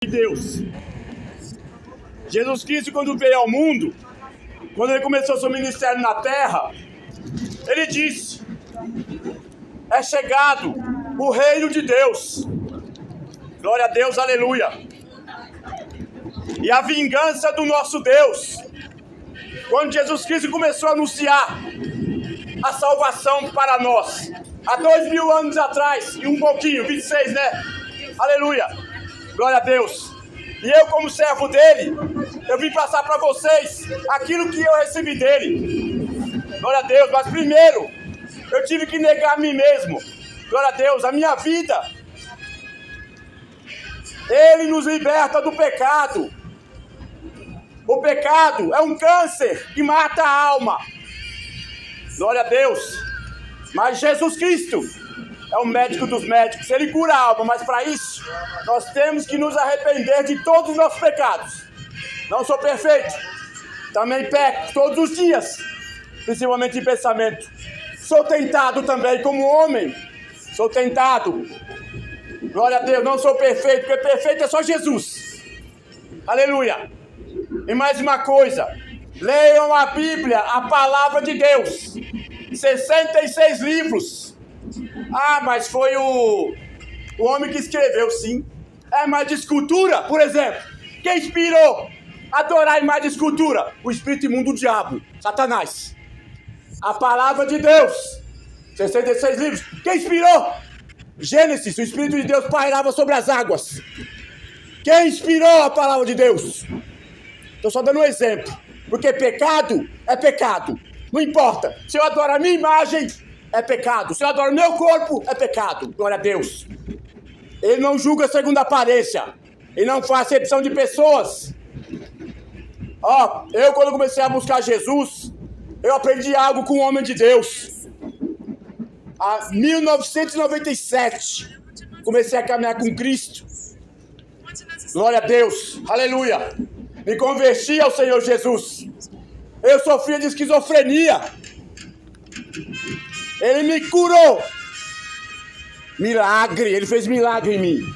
de Deus. Jesus Cristo, quando veio ao mundo, quando ele começou seu ministério na terra, ele disse: é chegado o reino de Deus. Glória a Deus, aleluia. E a vingança do nosso Deus. Quando Jesus Cristo começou a anunciar a salvação para nós, há 2000 anos atrás, e um pouquinho, 26, né? Aleluia. Glória a Deus. E eu, como servo dele, eu vim passar para vocês aquilo que eu recebi dele. Glória a Deus. Mas primeiro, eu tive que negar a mim mesmo. Glória a Deus, a minha vida. Ele nos liberta do pecado. O pecado é um câncer que mata a alma. Glória a Deus. Mas Jesus Cristo é o médico dos médicos. Ele cura a alma, mas para isso nós temos que nos arrepender de todos os nossos pecados. Não sou perfeito. Também peco todos os dias, principalmente em pensamento. Sou tentado também como homem. Sou tentado. Glória a Deus, não sou perfeito, porque perfeito é só Jesus. Aleluia. E mais uma coisa, leiam a Bíblia, a palavra de Deus. 66 livros. Ah, mas foi o homem que escreveu, sim. É mais de escultura, por exemplo. Quem inspirou a adorar a imagem de escultura? O espírito imundo do diabo, Satanás. A palavra de Deus. 66 livros. Quem inspirou? Gênesis, o Espírito de Deus pairava sobre as águas. Quem inspirou a palavra de Deus? Estou só dando um exemplo. Porque pecado é pecado. Não importa. Se eu adoro a minha imagem, é pecado. Se eu adoro o meu corpo, é pecado. Glória a Deus. Ele não julga segundo a aparência. Ele não faz acepção de pessoas. Eu quando comecei a buscar Jesus, eu aprendi algo com o homem de Deus. Em 1997, comecei a caminhar com Cristo. Glória a Deus, aleluia. Me converti ao Senhor Jesus. Eu sofria de esquizofrenia. Ele me curou. Milagre, ele fez milagre em mim.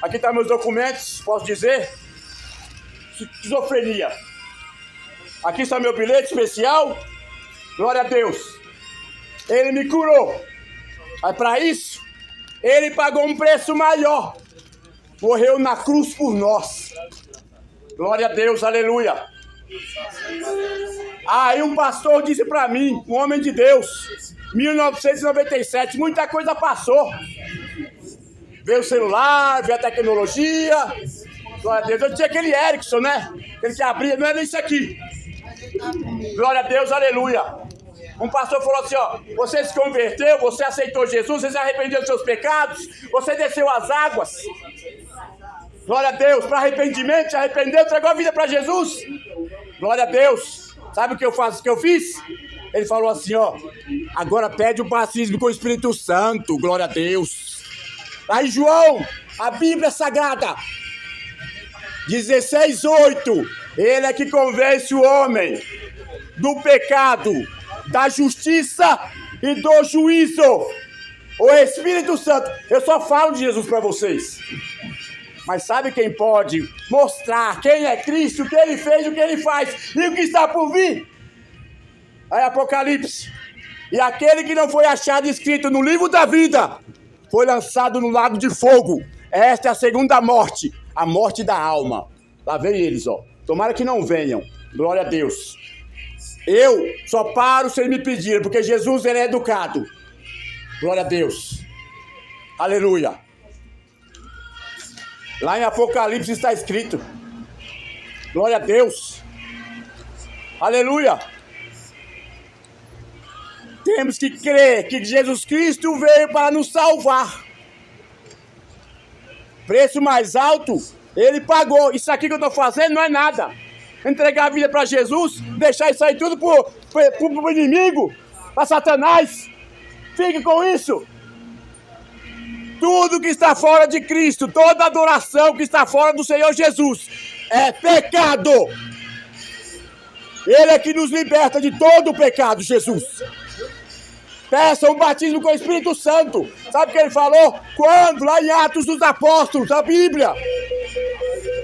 Aqui estão meus documentos, posso dizer? Esquizofrenia. Aqui está meu bilhete especial. Glória a Deus. Ele me curou. Mas para isso, ele pagou um preço maior. Morreu na cruz por nós. Glória a Deus, aleluia. Aí um pastor disse para mim, um homem de Deus, 1997, muita coisa passou. Veio o celular, veio a tecnologia. Glória a Deus, eu tinha aquele Erickson, né? Aquele que abria, não era isso aqui. Glória a Deus, aleluia. Um pastor falou assim, você se converteu, você aceitou Jesus, você se arrependeu dos seus pecados, você desceu as águas. Glória a Deus, para arrependimento, se arrependeu, entregou a vida para Jesus. Glória a Deus. Sabe o que eu fiz? Ele falou assim, agora pede o batismo com o Espírito Santo, glória a Deus. Aí João, a Bíblia Sagrada, 16:8, ele é que convence o homem do pecado, da justiça e do juízo. O Espírito Santo. Eu só falo de Jesus para vocês. Mas sabe quem pode mostrar quem é Cristo, o que ele fez, o que ele faz e o que está por vir? Aí Apocalipse. E aquele que não foi achado escrito no livro da vida foi lançado no lago de fogo. Esta é a segunda morte, a morte da alma. Lá vem eles, Tomara que não venham. Glória a Deus. Eu só paro se ele me pedir, porque Jesus, ele é educado. Glória a Deus. Aleluia. Lá em Apocalipse está escrito. Glória a Deus. Aleluia. Temos que crer que Jesus Cristo veio para nos salvar. Preço mais alto, ele pagou. Isso aqui que eu estou fazendo não é nada. Entregar a vida para Jesus, deixar isso aí tudo pro inimigo, para Satanás. Fique com isso. Tudo que está fora de Cristo, toda adoração que está fora do Senhor Jesus é pecado. Ele é que nos liberta de todo o pecado, Jesus. Peça um batismo com o Espírito Santo. Sabe o que ele falou? Quando? Lá em Atos dos Apóstolos, a Bíblia.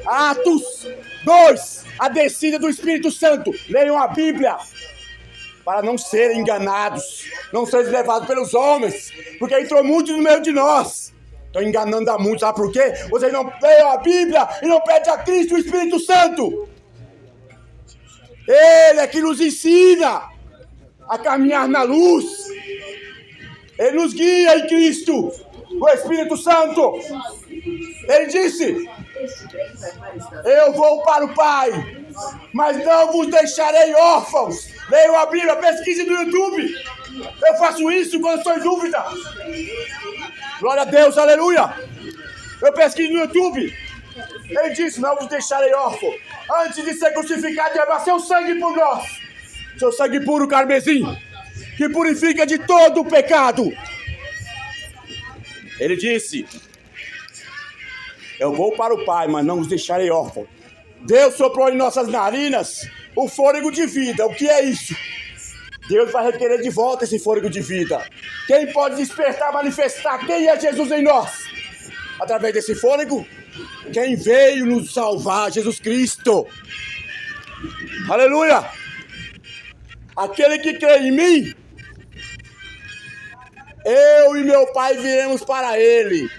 Atos 2, a descida do Espírito Santo. Leiam a Bíblia para não serem enganados, não serem levados pelos homens, porque entrou muito no meio de nós. Estão enganando a muitos, sabe por quê? Vocês não leiam a Bíblia e não pedem a Cristo o Espírito Santo. Ele é que nos ensina a caminhar na luz. Ele nos guia em Cristo, o Espírito Santo. Ele disse: eu vou para o Pai, mas não vos deixarei órfãos. Leiam a Bíblia, pesquise no YouTube. Eu faço isso quando estou em dúvida. Glória a Deus, aleluia. Eu pesquiso no YouTube. Ele disse: não vos deixarei órfãos. Antes de ser crucificado, derramar seu sangue por nós. Seu sangue puro, carmesim, que purifica de todo o pecado. Ele disse: eu vou para o Pai, mas não os deixarei órfãos. Deus soprou em nossas narinas o fôlego de vida. O que é isso? Deus vai requerer de volta esse fôlego de vida. Quem pode despertar, manifestar quem é Jesus em nós? Através desse fôlego, quem veio nos salvar, Jesus Cristo. Aleluia! Aquele que crê em mim, eu e meu Pai viremos para ele.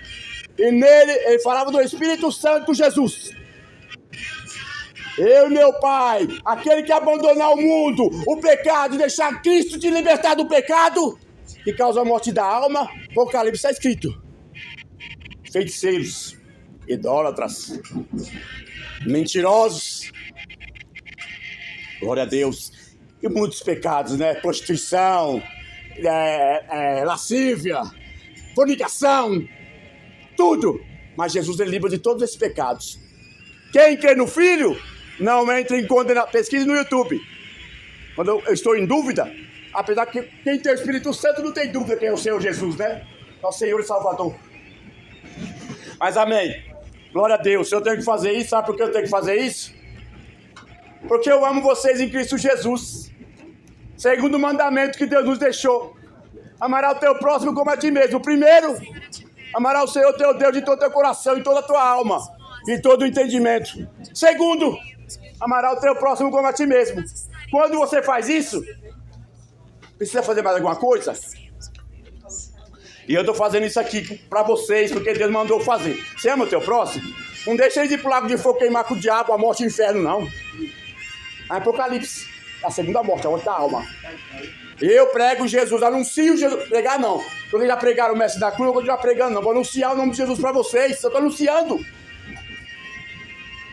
E nele, ele falava do Espírito Santo Jesus. Eu e meu Pai, aquele que abandonar o mundo, o pecado, e deixar Cristo te libertar do pecado, que causa a morte da alma, Apocalipse está escrito: feiticeiros, idólatras, mentirosos, glória a Deus, e muitos pecados, né? Prostituição, lascívia, fornicação, tudo. Mas Jesus ele livra de todos esses pecados. Quem crê no Filho não entra em condenação. Pesquise no YouTube. Quando eu estou em dúvida, apesar que quem tem o Espírito Santo não tem dúvida quem é o Senhor Jesus, né? É o Senhor e Salvador. Mas amém. Glória a Deus. Eu tenho que fazer isso. Sabe por que eu tenho que fazer isso? Porque eu amo vocês em Cristo Jesus. Segundo o mandamento que Deus nos deixou: amará o teu próximo como a ti mesmo. Primeiro, amará o Senhor teu Deus de todo o teu coração, de toda a tua alma, de todo o entendimento. Segundo, amará o teu próximo como a ti mesmo. Quando você faz isso, precisa fazer mais alguma coisa? E eu estou fazendo isso aqui para vocês, porque Deus mandou fazer. Você ama o teu próximo? Não deixa ele de ir pro lago de fogo queimar com o diabo, a morte e o inferno, não. Apocalipse, a segunda morte, a outra alma. Eu prego Jesus, anuncio Jesus. Pregar não. Quando já pregaram o mestre da cruz, eu vou continuar pregando, não. Vou anunciar o nome de Jesus para vocês. Eu estou anunciando.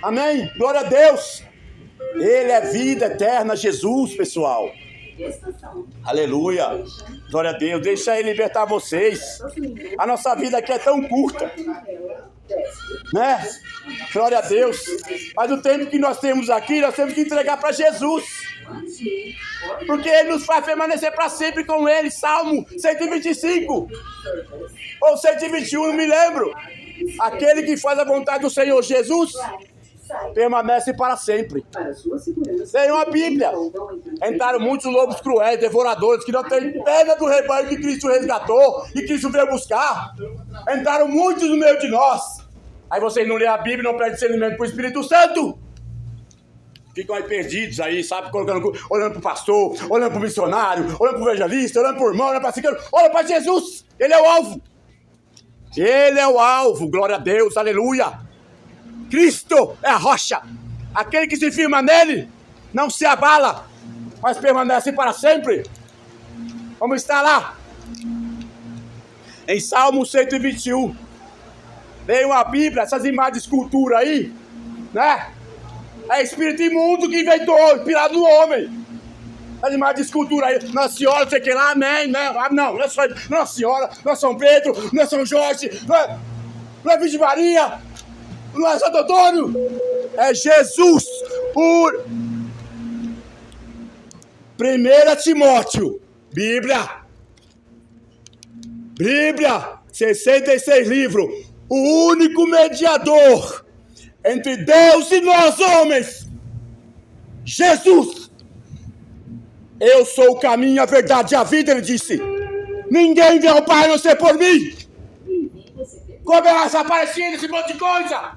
Amém? Glória a Deus. Ele é vida eterna, Jesus, pessoal. Aleluia. Glória a Deus. Deixa ele libertar vocês. A nossa vida aqui é tão curta, né? Glória a Deus. Mas o tempo que nós temos aqui, nós temos que entregar para Jesus, porque ele nos faz permanecer para sempre com ele. Salmo 125 ou 121, não me lembro. Aquele que faz a vontade do Senhor Jesus permanece para sempre. Tem uma Bíblia. Entraram muitos lobos cruéis, devoradores, que não têm pena do rebanho que Cristo resgatou e Cristo veio buscar. Entraram muitos no meio de nós. Aí vocês não lêem a Bíblia, não pedem discernimento para o Espírito Santo. Ficam aí perdidos aí, sabe? Olhando para o pastor, olhando para o missionário, olhando para o evangelista, olhando para o irmão, olhando para ciclano. Olha para Jesus. Ele é o alvo. Ele é o alvo. Glória a Deus. Aleluia. Cristo é a rocha. Aquele que se firma nele não se abala, mas permanece para sempre. Vamos estar lá em Salmo 121. Leiam a Bíblia, essas imagens de escultura aí, né? É espírito imundo que inventou, inspirado no homem. As imagens de escultura aí, Nossa Senhora, sei que lá, amém, né? Não é só Nossa Senhora, não é São Pedro, não é São Jorge, não é Virgem Maria, não é Santo Antônio, é Jesus. 1 Timóteo, Bíblia, 66 livros. O único mediador entre Deus e nós homens, Jesus. Eu sou o caminho, a verdade e a vida, ele disse. Ninguém vê ao Pai a não ser por mim. Como é essa parecida, esse monte de coisa?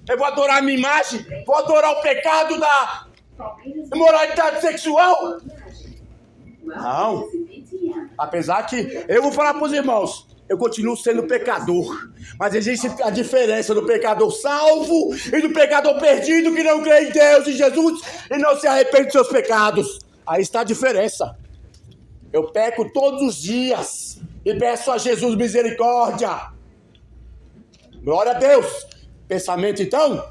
Eu vou adorar a minha imagem? Vou adorar o pecado da imoralidade sexual? Não. Apesar que eu vou falar para os irmãos, eu continuo sendo pecador. Mas existe a diferença do pecador salvo e do pecador perdido que não crê em Deus e Jesus e não se arrepende dos seus pecados. Aí está a diferença. Eu peco todos os dias e peço a Jesus misericórdia. Glória a Deus. Pensamento, então?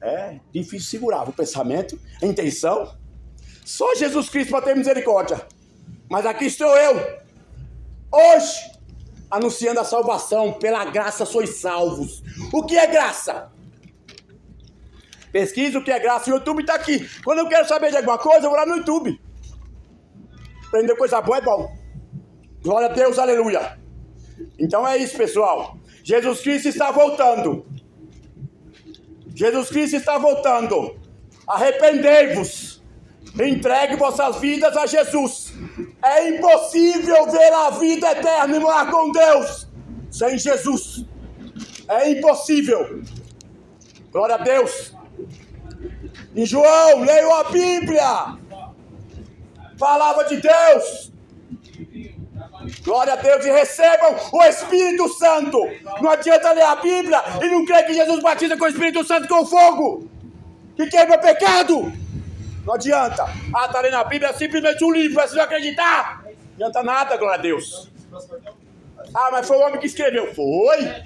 É difícil segurar o pensamento, a intenção. Só Jesus Cristo para ter misericórdia. Mas aqui estou eu, hoje, anunciando a salvação. Pela graça sois salvos. O que é graça? Pesquisa o que é graça. O YouTube está aqui. Quando eu quero saber de alguma coisa, eu vou lá no YouTube. Aprender coisa boa é bom. Glória a Deus, aleluia. Então é isso, pessoal. Jesus Cristo está voltando. Jesus Cristo está voltando. Arrependei-vos. Entregue vossas vidas a Jesus. É impossível ver a vida eterna e morar com Deus sem Jesus. É impossível. Glória a Deus. Em João, leiam a Bíblia. Palavra de Deus. Glória a Deus, e recebam o Espírito Santo. Não adianta ler a Bíblia e não crer que Jesus batiza com o Espírito Santo com fogo, que queima pecado. Não adianta. Ah, está lendo a Bíblia, é simplesmente um livro, mas se não acreditar, não adianta nada, glória a Deus. Ah, mas foi o homem que escreveu. Foi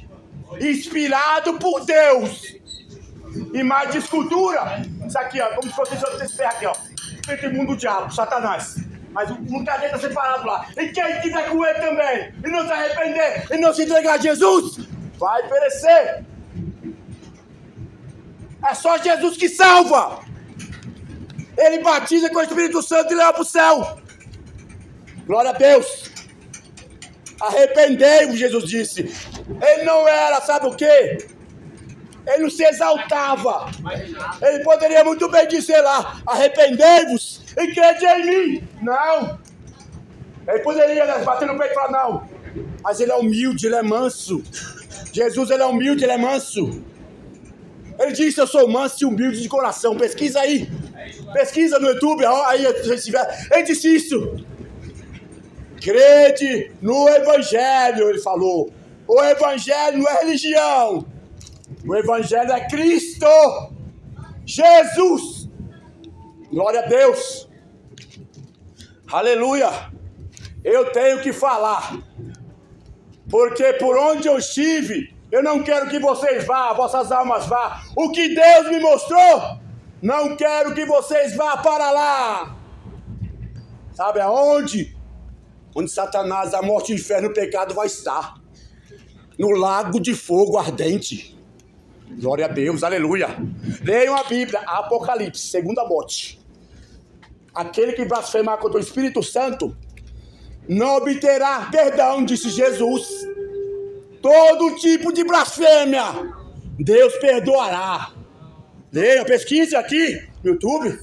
inspirado por Deus. Imagem de escultura. Isso aqui, ó, como se fosse esse ferro aqui, ó. Feito em mundo do diabo, Satanás. Mas um cadê está separado lá. E quem quiser com ele também, e não se arrepender, e não se entregar a Jesus, vai perecer. É só Jesus que salva. Ele batiza com o Espírito Santo e leva para o céu. Glória a Deus. Arrependei-vos, Jesus disse. Ele não era, sabe o quê? Ele não se exaltava. Ele poderia muito bem dizer lá: arrependei-vos e crede em mim. Não. Ele poderia bater no peito e falar não. Mas ele é humilde, ele é manso. Jesus, ele é humilde, ele é manso. Ele disse: eu sou manso e humilde de coração. Pesquisa aí. Pesquisa no YouTube. Aí, ele disse isso. Crede no Evangelho, ele falou. O Evangelho não é religião. O Evangelho é Cristo Jesus. Glória a Deus. Aleluia. Eu tenho que falar, porque por onde eu estive, eu não quero que vocês vá, vossas almas vá. O que Deus me mostrou, não quero que vocês vá para lá. Sabe aonde? Onde Satanás, a morte, o inferno e o pecado vai estar. No lago de fogo ardente. Glória a Deus, aleluia. Leiam a Bíblia, Apocalipse, segunda morte. Aquele que blasfemar contra o Espírito Santo não obterá perdão, disse Jesus. Todo tipo de blasfêmia Deus perdoará. Leiam, pesquise aqui no YouTube.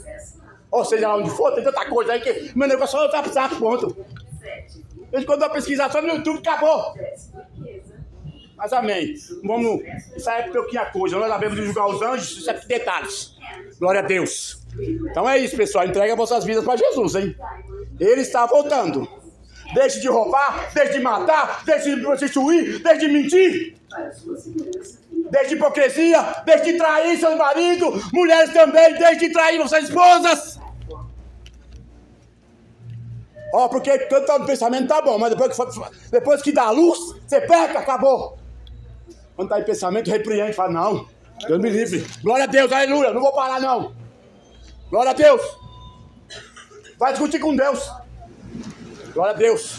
Ou seja, lá onde for, tem tanta coisa aí que meu negócio só tá pronto. Quando eu pesquisar só no YouTube, acabou. Mas amém. Vamos. Isso aí é pouquinha coisa. Nós sabemos de julgar os anjos, isso é detalhes. Glória a Deus. Então é isso, pessoal. Entrega vossas vidas para Jesus, hein? Ele está voltando. Deixe de roubar, deixe de matar, deixe de prostituir, deixe de mentir. Deixe de hipocrisia, deixe de trair seus maridos. Mulheres também, deixe de trair vossas esposas. Ó, porque quando tá no pensamento tá bom, mas depois que dá a luz, você peca, acabou. Quando tá em pensamento, repreende, fala, não, Deus me livre. Glória a Deus, aleluia, não vou parar não. Glória a Deus. Vai discutir com Deus. Glória a Deus.